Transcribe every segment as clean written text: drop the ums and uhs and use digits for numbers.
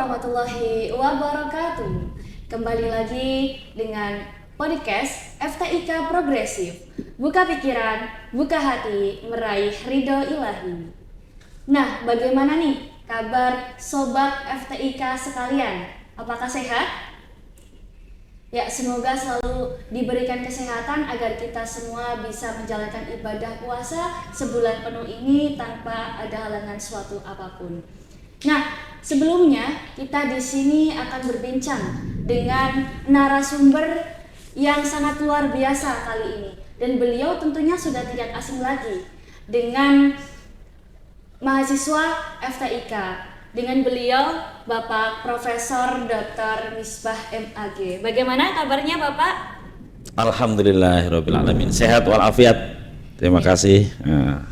warahmatullahi wabarakatuh. Kembali lagi dengan podcast FTIK Progresif. Buka pikiran, buka hati, meraih ridho ilahi. Nah, bagaimana nih kabar sobat FTIK sekalian? Apakah sehat? Ya, semoga selalu diberikan kesehatan agar kita semua bisa menjalankan ibadah puasa sebulan penuh ini tanpa ada halangan suatu apapun. Nah, sebelumnya kita di sini akan berbincang dengan narasumber yang sangat luar biasa kali ini, dan beliau tentunya sudah tidak asing lagi dengan mahasiswa FTIK. Dengan beliau Bapak Profesor Dr. Misbah MAG. Bagaimana kabarnya Bapak? Alhamdulillahirabbil alamin. Sehat walafiat. Terima kasih.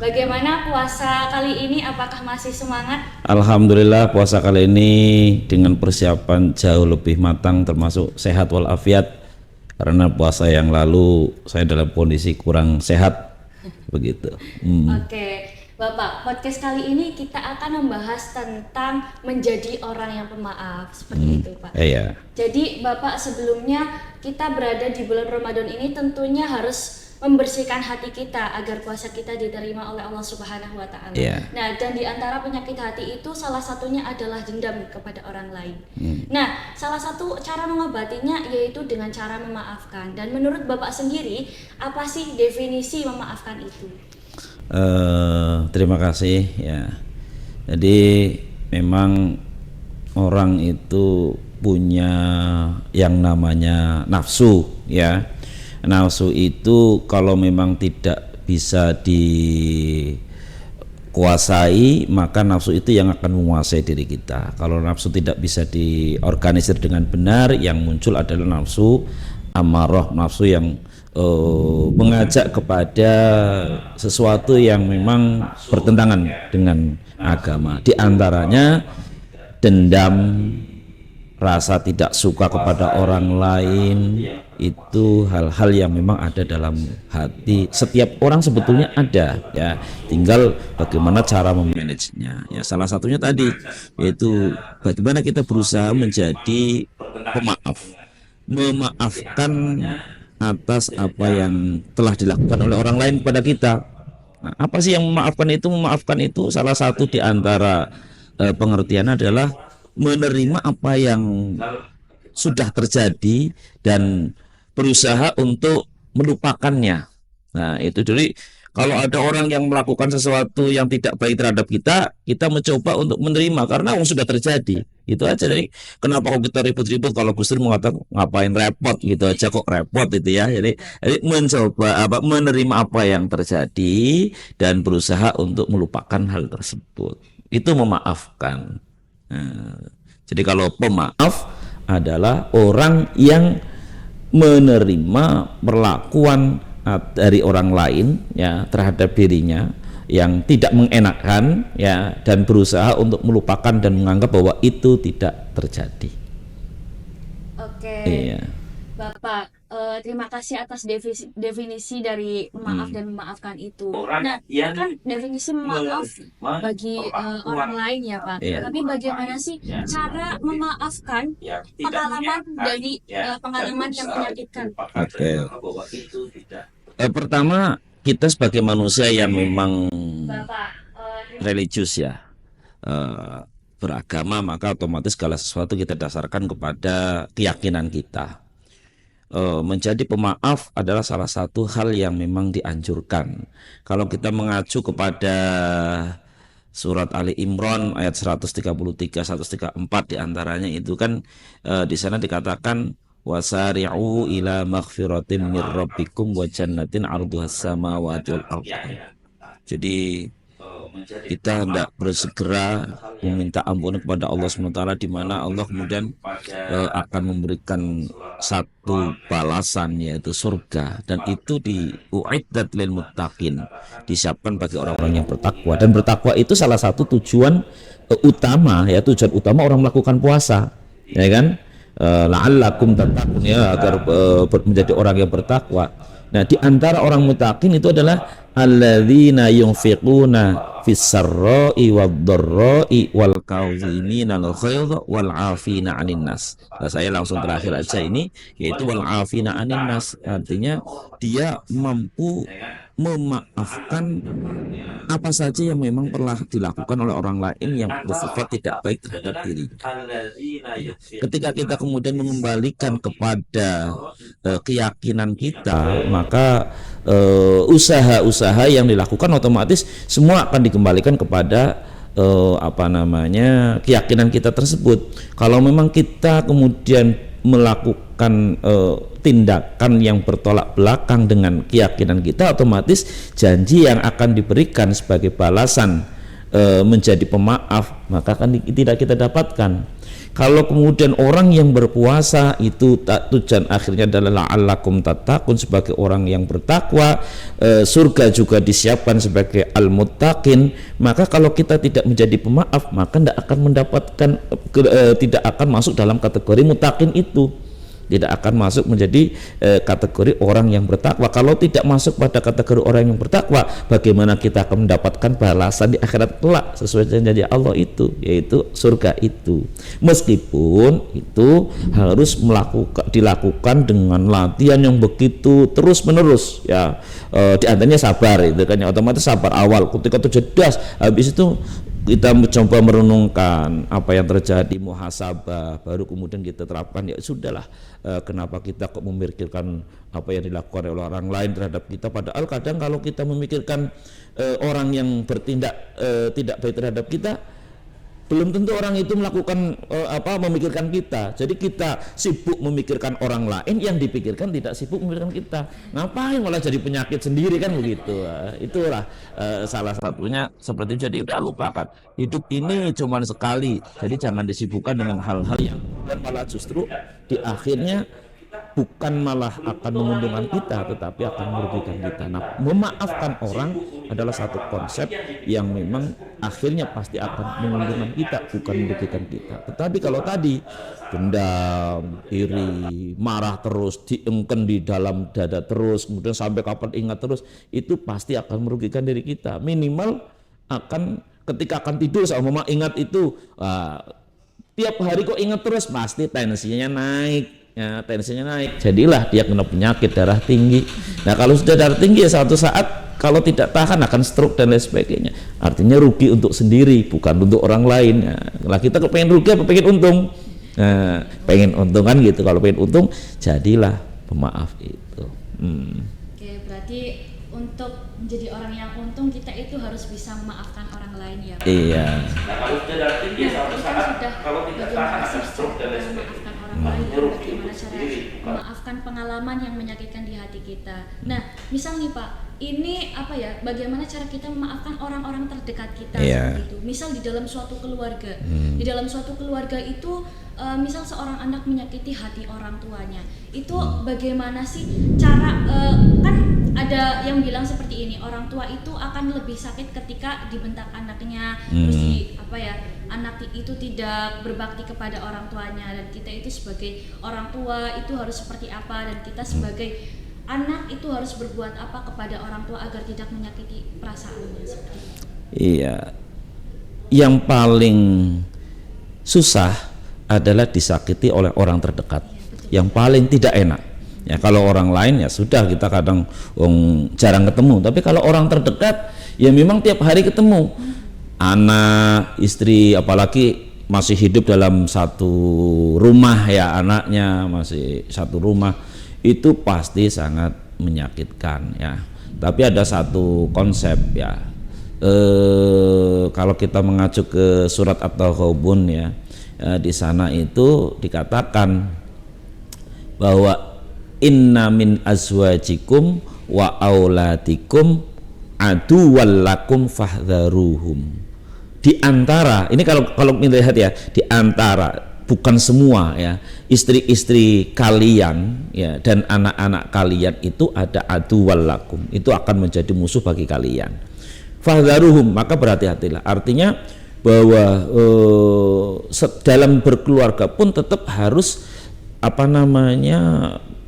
Bagaimana puasa kali ini? Apakah masih semangat? Alhamdulillah puasa kali ini dengan persiapan jauh lebih matang, termasuk sehat walafiat. Karena puasa yang lalu saya dalam kondisi kurang sehat, begitu. Oke, Bapak, podcast kali ini kita akan membahas tentang menjadi orang yang pemaaf, seperti itu, Pak. Iya. Jadi, Bapak, sebelumnya kita berada di bulan Ramadan ini tentunya harus membersihkan hati kita agar puasa kita diterima oleh Allah Subhanahu wa taala. Iya. Nah, dan di antara penyakit hati itu salah satunya adalah dendam kepada orang lain. Nah, salah satu cara mengobatinya yaitu dengan cara memaafkan. Dan menurut Bapak sendiri, apa sih definisi memaafkan itu? Terima kasih ya. Jadi memang orang itu punya yang namanya nafsu ya. Nafsu itu kalau memang tidak bisa dikuasai, maka nafsu itu yang akan menguasai diri kita. Kalau nafsu tidak bisa diorganisir dengan benar, yang muncul adalah nafsu amarah, nafsu yang mengajak kepada sesuatu yang memang bertentangan dengan agama. Di antaranya dendam, rasa tidak suka kepada orang lain, itu hal-hal yang memang ada dalam hati setiap orang, sebetulnya ada ya, tinggal bagaimana cara memanagenya ya. Salah satunya tadi yaitu bagaimana kita berusaha menjadi pemaaf, memaafkan atas apa yang telah dilakukan oleh orang lain kepada kita. Nah, apa sih yang memaafkan itu? Memaafkan itu salah satu di antara pengertian adalah menerima apa yang sudah terjadi dan berusaha untuk melupakannya. Nah, itu jadi kalau ada orang yang melakukan sesuatu yang tidak baik terhadap kita, kita mencoba untuk menerima karena sudah terjadi. Itu aja. Jadi kenapa kok kita ribut-ribut kalau Gus Dur mengatakan ngapain repot gitu aja, kok repot itu ya. Jadi mencoba menerima apa yang terjadi dan berusaha untuk melupakan hal tersebut. Itu memaafkan. Nah, jadi kalau pemaaf adalah orang yang menerima perlakuan dari orang lain ya terhadap dirinya yang tidak mengenakan ya, dan berusaha untuk melupakan dan menganggap bahwa itu tidak terjadi. Oke. Iya. Bapak, terima kasih atas definisi dari maaf dan memaafkan itu. Nah, kan definisi maaf bagi orang lain ya Pak. Iya. Tapi bagaimana sih cara memaafkan pengalaman dari pengalaman yang menyakitkan? Oke. Pertama, kita sebagai manusia yang memang Bapak, religius ya, beragama, maka otomatis segala sesuatu kita dasarkan kepada keyakinan kita. Menjadi pemaaf adalah salah satu hal yang memang dianjurkan. Kalau kita mengacu kepada surat Ali Imran ayat 133 134 diantaranya itu kan di sana dikatakan wasari'u ila maghfiratin mir rabbikum wa jannatin 'arduhas samawati wal ardh. Jadi kita hendak bersegera meminta ampun kepada Allah SWT, di mana Allah kemudian akan memberikan satu balasan yaitu surga, dan itu uiddat lil muttaqin, disiapkan bagi orang-orang yang bertakwa. Dan bertakwa itu salah satu tujuan utama ya, tujuan utama orang melakukan puasa ya kan, la'allakum tattaqun ya, agar menjadi orang yang bertakwa. Nah, di antara orang muttaqin itu adalah alladzina yunfiquna fis sarra'i wad-dharra'i wal kauzimina al-ghaidha wal 'afina 'anil nas. Nah, saya langsung terakhir aja ini, yaitu wal 'afina 'anil nas, artinya dia mampu memaafkan apa saja yang memang pernah dilakukan oleh orang lain yang bersifat tidak baik terhadap diri. Ketika kita kemudian mengembalikan kepada keyakinan kita, maka usaha-usaha yang dilakukan otomatis semua akan dikembalikan kepada keyakinan kita tersebut. Kalau memang kita kemudian melakukan tindakan yang bertolak belakang dengan keyakinan kita, otomatis janji yang akan diberikan sebagai balasan menjadi pemaaf maka akan tidak kita dapatkan. Kalau kemudian orang yang berpuasa itu tujuan akhirnya adalah la'allakum tattaqun, sebagai orang yang bertakwa, surga juga disiapkan sebagai al-muttaqin, maka kalau kita tidak menjadi pemaaf maka tidak akan mendapatkan tidak akan masuk dalam kategori muttaqin itu, tidak akan masuk menjadi kategori orang yang bertakwa. Kalau tidak masuk pada kategori orang yang bertakwa, bagaimana kita akan mendapatkan balasan di akhirat kelak sesuai janji Allah itu, yaitu surga itu. Meskipun itu harus dilakukan dengan latihan yang begitu terus menerus ya, di antaranya sabar itu kan ya, otomatis sabar awal ketika itu jedas, habis itu kita mencoba merenungkan apa yang terjadi, muhasabah, baru kemudian kita terapkan. Ya sudahlah, kenapa kita kok memikirkan apa yang dilakukan oleh orang lain terhadap kita, padahal kadang kalau kita memikirkan orang yang bertindak tidak baik terhadap kita, belum tentu orang itu melakukan memikirkan kita. Jadi kita sibuk memikirkan orang lain, yang dipikirkan tidak sibuk memikirkan kita. Ngapain malah jadi penyakit sendiri kan begitu. Itulah salah satunya seperti itu. Jadi udah lupakan, hidup ini cuma sekali, jadi jangan disibukkan dengan hal-hal yang malah justru di akhirnya bukan malah akan menguntungkan kita, tetapi akan merugikan kita. Nah, memaafkan orang adalah satu konsep yang memang akhirnya pasti akan menguntungkan kita, bukan merugikan kita. Tetapi kalau tadi dendam, iri, marah terus, diengken di dalam dada terus, kemudian sampai kapan ingat terus, itu pasti akan merugikan diri kita. Minimal akan ketika akan tidur sama mama ingat itu, tiap hari kok ingat terus, pasti tensinya naik. Ya, tensinya naik, jadilah dia kena penyakit darah tinggi. Nah, kalau sudah darah tinggi ya suatu saat kalau tidak tahan akan stroke dan lain sebagainya. Artinya rugi untuk sendiri, bukan untuk orang lain. Nah, kita pengen rugi apa pengen untung? Nah, pengen untung kan gitu. Kalau pengen untung, jadilah pemaaf itu. Oke, berarti untuk menjadi orang yang untung kita itu harus bisa memaafkan orang lain ya. Iya. Nah, kalau sudah darah tinggi suatu saat kalau tidak tahan akan stroke dan lain sebagainya. Lain dan bagaimana cara memaafkan pengalaman yang menyakitkan di hati kita. Nah, misal nih Pak, ini apa ya? Bagaimana cara kita memaafkan orang-orang terdekat kita seperti itu? Misal di dalam suatu keluarga, di dalam suatu keluarga itu, misal seorang anak menyakiti hati orang tuanya, itu bagaimana sih cara? Kan ada yang bilang seperti ini, orang tua itu akan lebih sakit ketika dibentak anaknya, terus anak itu tidak berbakti kepada orang tuanya, dan kita itu sebagai orang tua itu harus seperti apa, dan kita sebagai anak itu harus berbuat apa kepada orang tua agar tidak menyakiti perasaannya seperti itu. Iya, yang paling susah adalah disakiti oleh orang terdekat, yang paling tidak enak. Ya kalau orang lain ya sudah, kita kadang jarang ketemu, tapi kalau orang terdekat ya memang tiap hari ketemu. Anak, istri, apalagi masih hidup dalam satu rumah ya, anaknya masih satu rumah, itu pasti sangat menyakitkan ya. Tapi ada satu konsep ya, kalau kita mengacu ke surat At-Taghabun ya, di sana itu dikatakan bahwa inna min azwajikum wa auladikum aduwwal lakum fahdharuhum. Di antara ini kalau melihat ya, di antara, bukan semua ya, istri-istri kalian ya dan anak-anak kalian itu ada aduwwal lakum, itu akan menjadi musuh bagi kalian. Fahdharuhum, maka berhati-hatilah. Artinya bahwa dalam berkeluarga pun tetap harus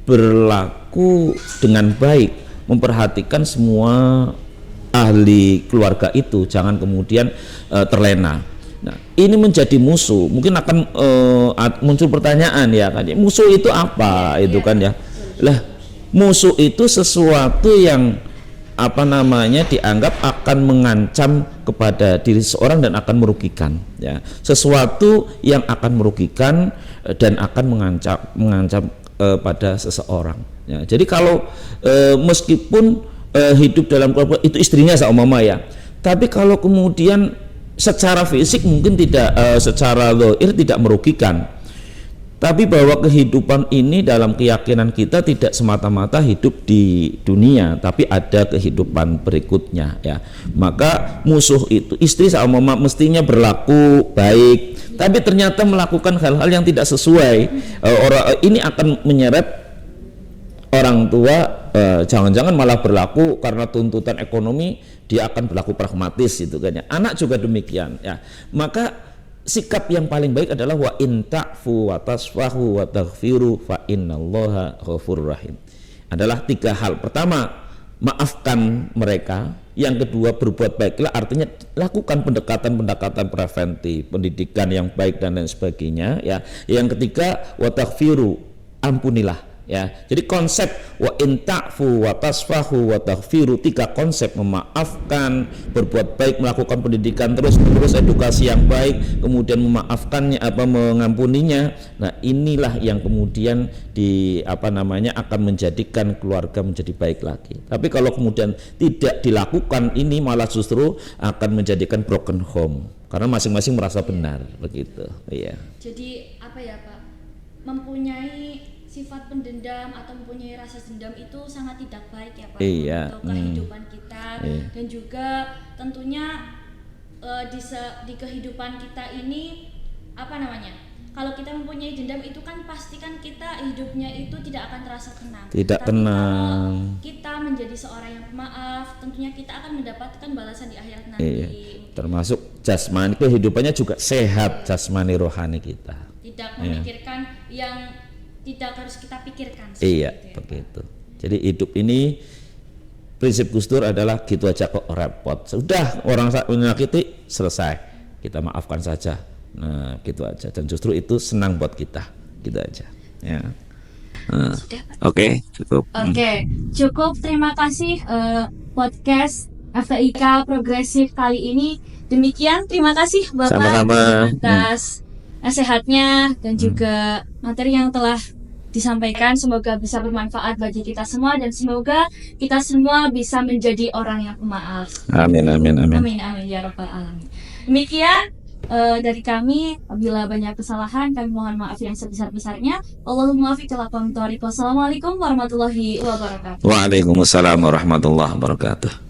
berlaku dengan baik, memperhatikan semua ahli keluarga itu, jangan kemudian terlena. Nah, ini menjadi musuh, mungkin akan muncul pertanyaan ya kan, musuh itu apa itu kan ya. Lah, musuh itu sesuatu yang dianggap akan mengancam kepada diri seseorang dan akan merugikan ya, sesuatu yang akan merugikan dan akan mengancam pada seseorang ya. Jadi kalau meskipun hidup dalam keluarga itu istrinya seumpama ya, tapi kalau kemudian secara fisik mungkin tidak, secara zahir tidak merugikan, tapi bahwa kehidupan ini dalam keyakinan kita tidak semata-mata hidup di dunia, tapi ada kehidupan berikutnya ya. Maka musuh itu istri sama mestinya berlaku baik, tapi ternyata melakukan hal-hal yang tidak sesuai, ini akan menyeret orang tua, jangan-jangan malah berlaku karena tuntutan ekonomi, dia akan berlaku pragmatis gitu kan ya. Anak juga demikian ya. Maka sikap yang paling baik adalah wa in ta'fu wa tasfahu wa taghfiru fa innallaha ghafurur rahim. Adalah 3 hal. Pertama, maafkan mereka. Yang kedua, berbuat baiklah, artinya lakukan pendekatan-pendekatan preventif, pendidikan yang baik dan lain sebagainya ya. Yang ketiga, wa taghfiru, ampunilah ya. Jadi konsep wa in ta'fu wa tasfahu wa taghfiru, 3 konsep: memaafkan, berbuat baik, melakukan pendidikan terus edukasi yang baik, kemudian memaafkannya, mengampuninya. Nah, inilah yang kemudian akan menjadikan keluarga menjadi baik lagi. Tapi kalau kemudian tidak dilakukan, ini malah justru akan menjadikan broken home karena masing-masing merasa benar begitu. Iya. Jadi apa ya Pak? Mempunyai sifat pendendam atau mempunyai rasa dendam itu sangat tidak baik ya Pak, untuk kehidupan kita. Dan juga tentunya di kehidupan kita ini kalau kita mempunyai dendam itu kan pasti kan kita hidupnya itu tidak akan terasa tenang. Tidak tenang. Kalau kita menjadi seorang yang pemaaf, tentunya kita akan mendapatkan balasan di akhirat nanti. Iya. Termasuk jasmani, kehidupannya juga sehat, jasmani rohani kita. Tidak memikirkan yang tidak harus kita pikirkan. Iya, begitu. Jadi hidup ini prinsip Gus Dur adalah gitu aja kok repot. Sudah orang menyakiti, selesai, kita maafkan saja. Nah, gitu aja. Dan justru itu senang buat kita, gitu aja. Ya. Oke, cukup. Cukup. Terima kasih podcast FTIK Progresif kali ini. Demikian, terima kasih Bapak sama-sama atas nasihatnya dan juga materi yang telah disampaikan. Semoga bisa bermanfaat bagi kita semua dan semoga kita semua bisa menjadi orang yang pemaaf. Amin Ya rabbal alamin. Demikian dari kami. Apabila banyak kesalahan, kami mohon maaf yang sebesar-besarnya. Allahumma waffiq ila aqwamit thoriq. Wassalamualaikum warahmatullahi wabarakatuh. Waalaikumsalam warahmatullahi wabarakatuh.